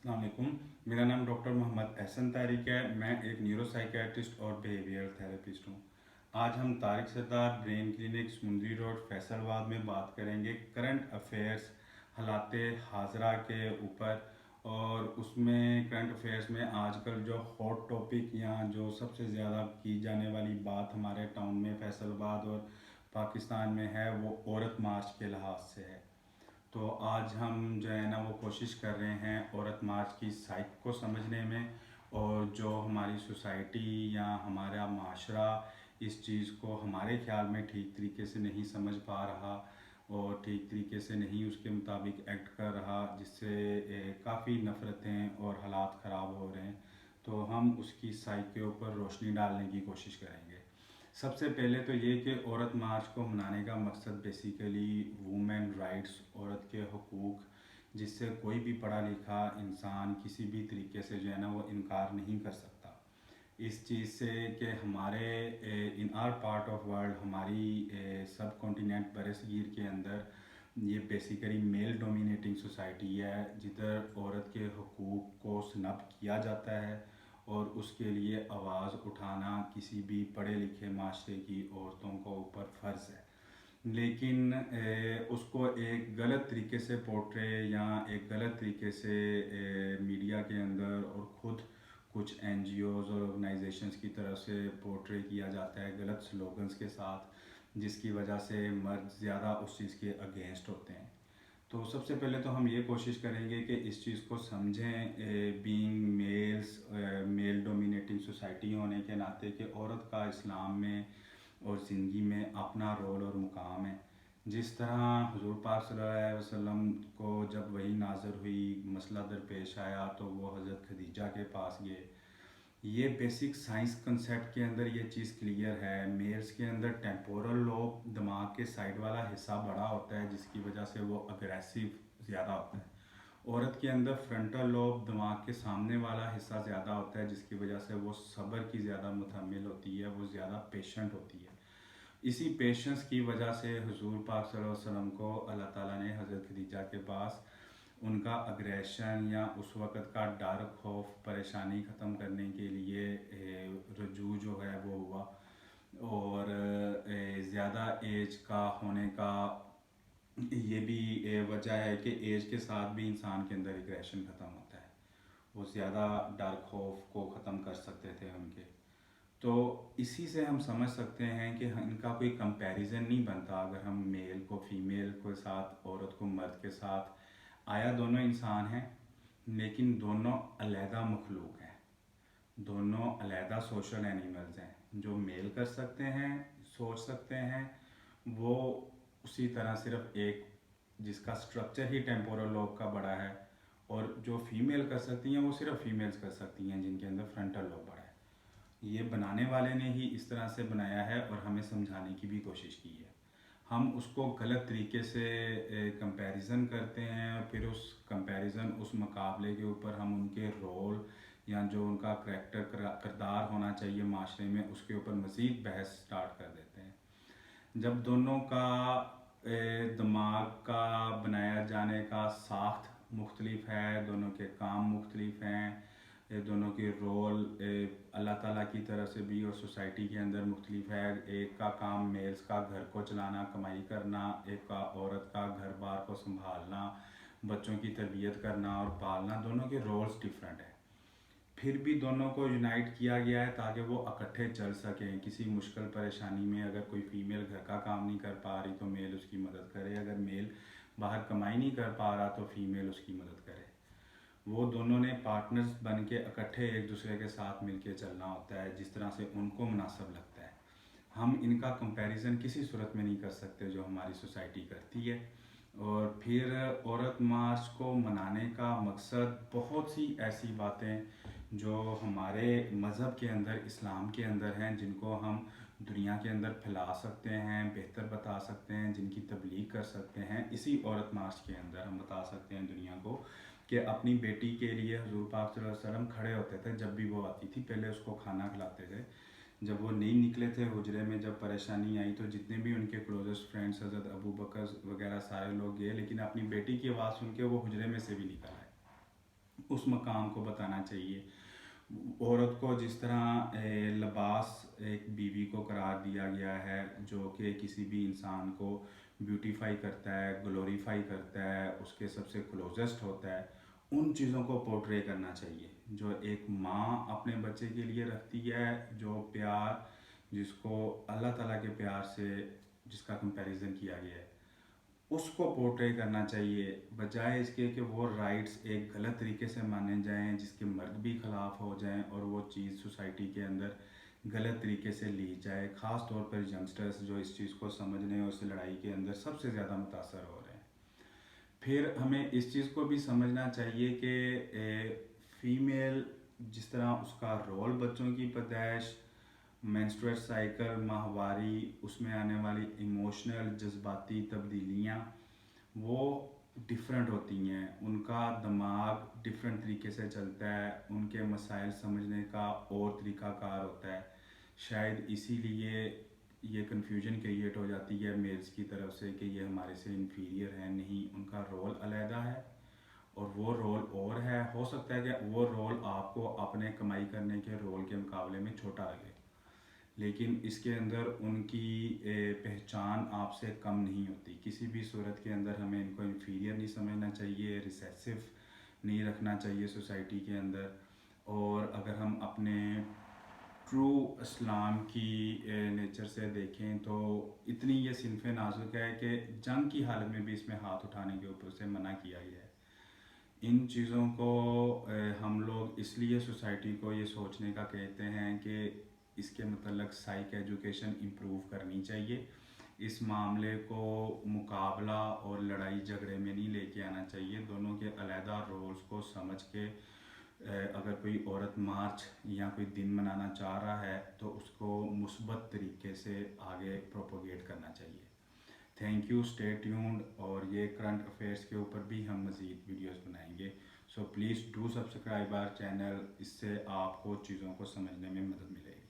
अस्सलाम वालेकुम। मेरा नाम डॉक्टर मोहम्मद एहसन तारिक है। मैं एक न्यूरो साइकियाट्रिस्ट और बिहेवियर थेरेपिस्ट हूँ। आज हम तारिक सरदार ब्रेन क्लिनिक समुंदरी रोड फैसलाबाद में बात करेंगे करंट अफेयर्स हालात हाजरा के ऊपर। और उसमें करंट अफेयर्स में आजकल जो हॉट टॉपिक या जो सबसे ज़्यादा की जाने वाली बात हमारे टाउन में फैसलाबाद और पाकिस्तान में है वो औरत मार्च के लिहाज से है। तो आज हम जो है ना वो कोशिश कर रहे हैं औरत मार्च की साइक को समझने में, और जो हमारी सोसाइटी या हमारा माशरा इस चीज़ को हमारे ख्याल में ठीक तरीके से नहीं समझ पा रहा और ठीक तरीके से नहीं उसके मुताबिक एक्ट कर रहा, जिससे काफ़ी नफ़रतें और हालात ख़राब हो रहे हैं। तो हम उसकी साइक के ऊपर रोशनी डालने की कोशिश करेंगे। सबसे पहले तो ये कि औरत मार्च को मनाने का मकसद बेसिकली वुमेन राइट्स, औरत के हकूक़, जिससे कोई भी पढ़ा लिखा इंसान किसी भी तरीके से जो है ना वो इनकार नहीं कर सकता इस चीज़ से कि हमारे इन आर पार्ट ऑफ वर्ल्ड, हमारी सब कॉन्टिनेंट बरसगीर के अंदर ये बेसिकली मेल डोमिनेटिंग सोसाइटी है, जिधर औरत के हकूक़ को स्नब किया जाता है और उसके लिए आवाज़ उठाना किसी भी पढ़े लिखे माशरे की औरतों को ऊपर फ़र्ज़ है। लेकिन उसको एक गलत तरीके से पोर्ट्रे या एक गलत तरीके से मीडिया के अंदर और ख़ुद कुछ एनजीओज़ और ऑर्गेनाइजेशंस की तरफ से पोर्ट्रे किया जाता है गलत स्लोगन्स के साथ, जिसकी वजह से मर्द ज़्यादा उस चीज़ के अगेंस्ट होते हैं। तो सबसे पहले तो हम ये कोशिश करेंगे कि इस चीज़ को समझें, being males, male dominating society होने के नाते, कि औरत का इस्लाम में और ज़िंदगी में अपना रोल और मुकाम है। जिस तरह हुज़ूर पाक सल्लल्लाहु अलैहि वसल्लम को जब वही नाज़र हुई, मसला दरपेश आया, तो वो हज़रत खदीजा के पास गए। ये बेसिक साइंस कंसेप्ट के अंदर ये चीज़ क्लियर है। मेल्स के अंदर टेम्पोरल लोब, दिमाग के साइड वाला हिस्सा बड़ा होता है, जिसकी वजह से वो अग्रेसिव ज़्यादा होता है। औरत के अंदर फ्रंटल लोब, दिमाग के सामने वाला हिस्सा ज़्यादा होता है, जिसकी वजह से वो सब्र की ज़्यादा मुतहम्मिल होती है, वो ज़्यादा पेशेंट होती है। इसी पेशेंस की वजह से हुज़ूर पाक सल्लल्लाहु अलैहि वसल्लम को अल्लाह ताला ने हज़रत खदीजा के पास उनका अग्रेशन या उस वक़्त का डर, खौफ, परेशानी ख़त्म करने के लिए रुजू जो है वो हुआ। और ज़्यादा एज का होने का ये भी वजह है कि एज के साथ भी इंसान के अंदर एग्रेशन ख़त्म होता है। वो ज़्यादा डर खौफ को ख़त्म कर सकते थे उनके। तो इसी से हम समझ सकते हैं कि इनका कोई कंपैरिजन नहीं बनता। अगर हम मेल को फीमेल के साथ, औरत को मर्द के साथ, आया दोनों इंसान हैं लेकिन दोनों अलहदा मखलूक हैं, दोनों अलहदा सोशल एनिमल्स हैं। जो मेल कर सकते हैं, सोच सकते हैं, वो उसी तरह सिर्फ एक जिसका स्ट्रक्चर ही टेम्पोरल लोब का बड़ा है, और जो फीमेल कर सकती हैं वो सिर्फ फीमेल्स कर सकती हैं जिनके अंदर फ्रंटल लोब बड़ा है। ये बनाने वाले ने ही इस तरह से बनाया है और हमें समझाने की भी कोशिश की है। हम उसको गलत तरीके से कंपैरिजन करते हैं, फिर उस कंपैरिजन, उस मुकाबले के ऊपर हम उनके रोल या जो उनका करैक्टर किरदार होना चाहिए माशरे में, उसके ऊपर मज़ीद बहस स्टार्ट कर देते हैं। जब दोनों का दिमाग का बनाया जाने का साख्त मुख्तलिफ है, दोनों के काम मुख्तलिफ हैं, दोनों के रोल अल्लाह ताला की तरफ से भी और सोसाइटी के अंदर मुख्तलिफ है। एक का काम मेल्स का घर को चलाना, कमाई करना, एक का औरत का घर बार को संभालना, बच्चों की तरबियत करना और पालना। दोनों के रोल्स डिफरेंट हैं, फिर भी दोनों को यूनाइट किया गया है ताकि वो इकट्ठे चल सकें। किसी मुश्किल परेशानी में अगर कोई फ़ीमेल घर का काम नहीं कर पा रही तो मेल उसकी मदद करे, अगर मेल बाहर कमाई नहीं कर पा रहा तो फ़ीमेल उसकी मदद करे। वो दोनों ने पार्टनर्स बन के इकट्ठे एक दूसरे के साथ मिलके चलना होता है, जिस तरह से उनको मुनासिब लगता है। हम इनका कंपैरिजन किसी सूरत में नहीं कर सकते जो हमारी सोसाइटी करती है। और फिर औरत मार्च को मनाने का मकसद बहुत सी ऐसी बातें जो हमारे मज़हब के अंदर, इस्लाम के अंदर हैं, जिनको हम दुनिया के अंदर फैला सकते हैं, बेहतर बता सकते हैं, जिनकी तबलीग कर सकते हैं। इसी औरत मार्च के अंदर हम बता सकते हैं दुनिया को कि अपनी बेटी के लिए हुज़ूर पाक सल्लल्लाहु अलैहि वसल्लम खड़े होते थे। जब भी वो आती थी पहले उसको खाना खिलाते थे। जब वो नहीं निकले थे हुजरे में, जब परेशानी आई तो जितने भी उनके क्लोजेस्ट फ्रेंड्स हज़रत अबू बकर वगैरह सारे लोग गए, लेकिन अपनी बेटी की आवाज़ सुन के वो हुजरे में से भी निकल आए। उस मकाम को बताना चाहिए। औरत को जिस तरह लिबास एक बीवी को करार दिया गया है, जो कि किसी भी इंसान को ब्यूटीफाई करता है, ग्लोरीफाई करता है, उसके सबसे क्लोजेस्ट होता है, उन चीज़ों को पोर्ट्रे करना चाहिए जो एक माँ अपने बच्चे के लिए रखती है, जो प्यार जिसको अल्लाह ताला के प्यार से जिसका कंपैरिजन किया गया है, उसको पोर्ट्रे करना चाहिए, बजाय इसके कि वो राइट्स एक गलत तरीके से माने जाएं, जिसके मर्द भी ख़िलाफ़ हो जाएं और वो चीज़ सोसाइटी के अंदर गलत तरीके से ली जाए। ख़ास तौर पर यंगस्टर्स जो इस चीज़ को समझने और इस लड़ाई के अंदर सबसे ज़्यादा मुतासर हो रहे हैं। फिर हमें इस चीज़ को भी समझना चाहिए कि फ़ीमेल जिस तरह उसका रोल बच्चों की पैदाइश, मेंस्ट्रुअल साइकिल, माहवारी, उसमें आने वाली इमोशनल जज्बाती तब्दीलियाँ वो डिफरेंट होती हैं, उनका दिमाग डिफरेंट तरीके से चलता है, उनके मसाइल समझने का और तरीक़ाकार होता है। शायद इसीलिए ये कन्फ्यूजन क्रिएट हो जाती है मेल्स की तरफ से कि ये हमारे से इन्फीरियर हैं। नहीं, उनका रोल अलहदा है और वो रोल और है। हो सकता है कि वो रोल आपको अपने कमाई करने के रोल के मुकाबले में छोटा लगे, लेकिन इसके अंदर उनकी पहचान आपसे कम नहीं होती। किसी भी सूरत के अंदर हमें इनको इन्फीरियर नहीं समझना चाहिए, रिसेसिव नहीं रखना चाहिए सोसाइटी के अंदर। और अगर हम अपने ट्रू इस्लाम की नेचर से देखें तो इतनी ये सिनफ़ नाजुक है कि जंग की हालत में भी इसमें हाथ उठाने के ऊपर से मना किया गया है। इन चीज़ों को हम लोग इसलिए सोसाइटी को ये सोचने का कहते हैं कि इसके मतलब साइक एजुकेशन इम्प्रूव करनी चाहिए। इस मामले को मुकाबला और लड़ाई झगड़े में नहीं लेके आना चाहिए। दोनों के अलहदा रोल्स को समझ के अगर कोई औरत मार्च या कोई दिन मनाना चाह रहा है तो उसको मुस्बत तरीके से आगे प्रोपोगेट करना चाहिए। Thank you, stay tuned. और ये करंट अफेयर्स के ऊपर भी हम मज़ीद वीडियोस बनाएंगे। So please do subscribe our channel, इससे आपको चीज़ों को समझने में मदद मिलेगी।